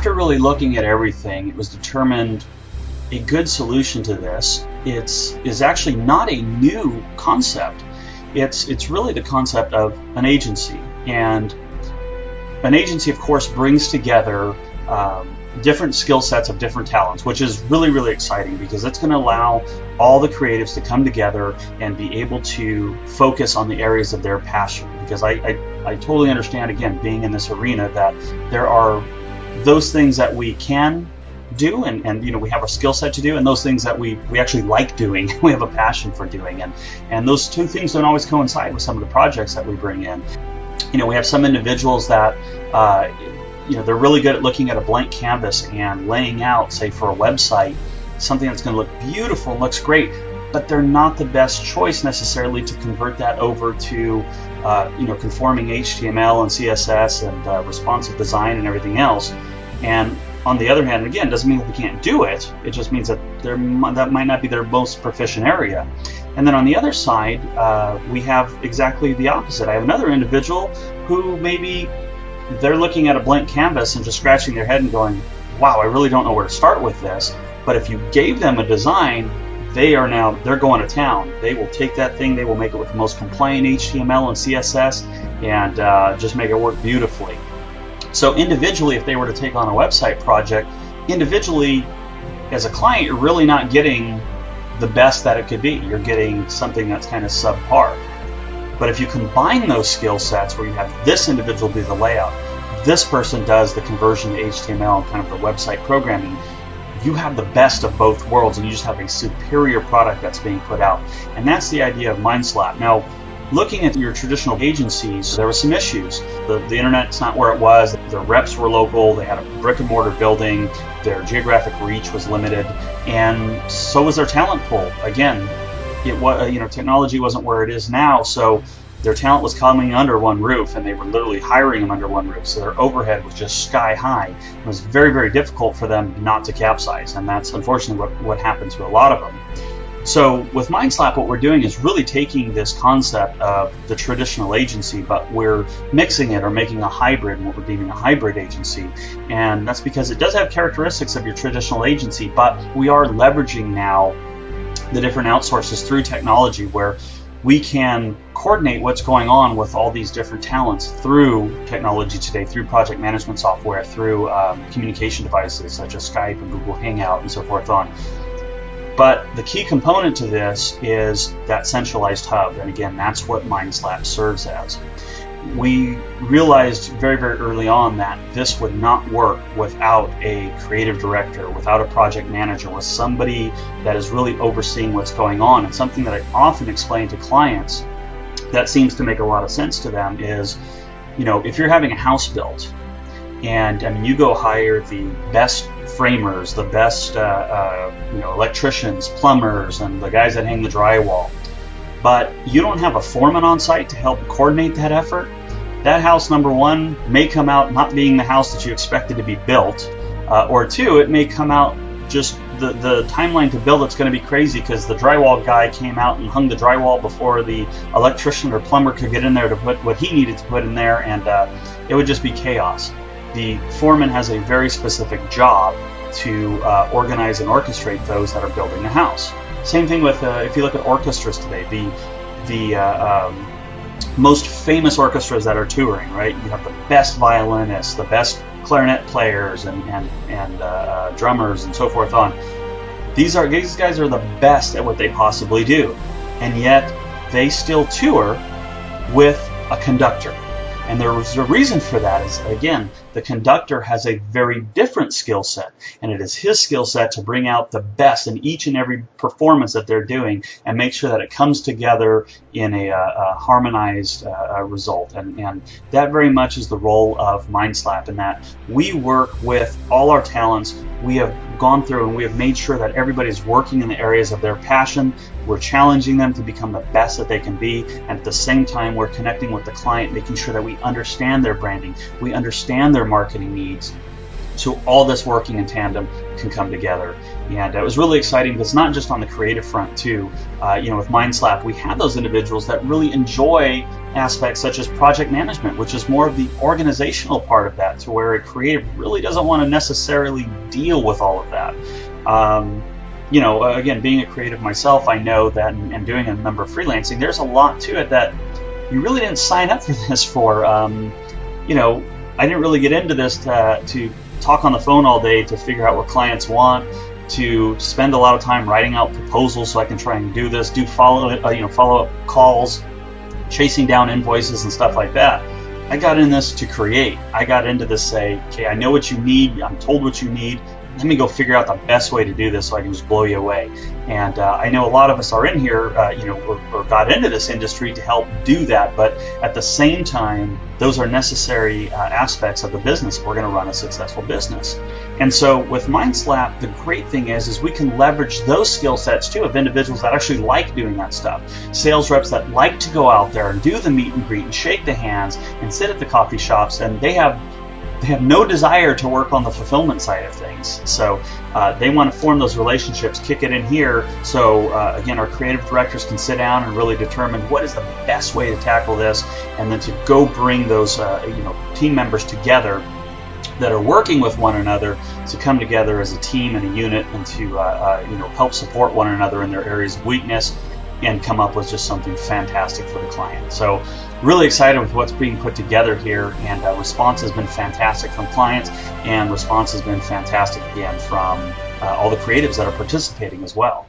after really looking at everything, it was determined a good solution to this is actually not a new concept. It's really the concept of an agency. And an agency, of course, brings together different skill sets of different talents, which is really, really exciting because it's going to allow all the creatives to come together and be able to focus on the areas of their passion. Because I totally understand, again, being in this arena, that there are those things that we can do and we have a skill set to do, and those things that we actually like doing, we have a passion for doing, and those two things don't always coincide with some of the projects that we bring in. We have some individuals that they're really good at looking at a blank canvas and laying out, say for a website, something that's going to look beautiful and looks great, but they're not the best choice necessarily to convert that over to conforming HTML and CSS and responsive design and everything else. And on the other hand, again, doesn't mean that they can't do it. It just means that that might not be their most proficient area. And then on the other side, we have exactly the opposite. I have another individual who maybe they're looking at a blank canvas and just scratching their head and going, wow, I really don't know where to start with this. But if you gave them a design, they're going to town. They will take that thing, they will make it with the most compliant HTML and CSS and just make it work beautifully. So individually, if they were to take on a website project, individually as a client, you're really not getting the best that it could be. You're getting something that's kind of subpar. But if you combine those skill sets where you have this individual do the layout, this person does the conversion to HTML and kind of the website programming, you have the best of both worlds and you just have a superior product that's being put out. And that's the idea of MindSlap. Now, looking at your traditional agencies, there were some issues. The internet's not where it was. The reps were local. They had a brick and mortar building. Their geographic reach was limited, and so was their talent pool. Again, it was technology wasn't where it is now, so their talent was coming under one roof, and they were literally hiring them under one roof. So their overhead was just sky high. It was very, very difficult for them not to capsize, and that's unfortunately what happened to a lot of them. So with MindSlap, what we're doing is really taking this concept of the traditional agency, but we're mixing it or making a hybrid, what we're deeming a hybrid agency. And that's because it does have characteristics of your traditional agency, but we are leveraging now the different outsources through technology where we can coordinate what's going on with all these different talents through technology today, through project management software, through communication devices such as Skype and Google Hangout and so forth on. But the key component to this is that centralized hub, and again, that's what MindSlap serves as. We realized very, very early on that this would not work without a creative director, without a project manager, with somebody that is really overseeing what's going on. And something that I often explain to clients that seems to make a lot of sense to them is, if you're having a house built, and you go hire the best framers, the best electricians, plumbers, and the guys that hang the drywall, but you don't have a foreman on site to help coordinate that effort, that house, number one, may come out not being the house that you expected to be built, or two, it may come out just the timeline to build it's going to be crazy because the drywall guy came out and hung the drywall before the electrician or plumber could get in there to put what he needed to put in there, and it would just be chaos. The foreman has a very specific job to organize and orchestrate those that are building the house. Same thing with if you look at orchestras today, the most famous orchestras that are touring, right? You have the best violinists, the best clarinet players, and drummers, and so forth on. These guys are the best at what they possibly do, and yet they still tour with a conductor. And there's a reason for that is, again, the conductor has a very different skill set, and it is his skill set to bring out the best in each and every performance that they're doing and make sure that it comes together in a harmonized result. And that very much is the role of MindSlap, in that we work with all our talents. We have gone through and we have made sure that everybody's working in the areas of their passion. We're challenging them to become the best that they can be, and at the same time we're connecting with the client, making sure that we understand their branding, we understand their marketing needs, So all this working in tandem can come together. And it was really exciting because not just on the creative front too, with MindSlap, we have those individuals that really enjoy aspects such as project management, which is more of the organizational part of that, to where a creative really doesn't want to necessarily deal with all of that. Again, being a creative myself, I know that, and doing a number of freelancing, there's a lot to it that you really didn't sign up for this for. I didn't really get into this to talk on the phone all day to figure out what clients want, to spend a lot of time writing out proposals so I can try and do this, do follow-up calls, chasing down invoices and stuff like that. I got in this to create. I got into this say, okay, I know what you need. I'm told what you need. Let me go figure out the best way to do this so I can just blow you away. And I know a lot of us are in here, or got into this industry to help do that. But at the same time, those are necessary aspects of the business if we're going to run a successful business. And so with MindSlap, the great thing is we can leverage those skill sets too of individuals that actually like doing that stuff. Sales reps that like to go out there and do the meet and greet and shake the hands and sit at the coffee shops, and they have no desire to work on the fulfillment side of things. So they want to form those relationships, kick it in here. So again, our creative directors can sit down and really determine what is the best way to tackle this, and then to go bring those team members together that are working with one another to come together as a team and a unit, and to help support one another in their areas of weakness and come up with just something fantastic for the client. So really excited with what's being put together here, and response has been fantastic from clients, and response has been fantastic again from all the creatives that are participating as well.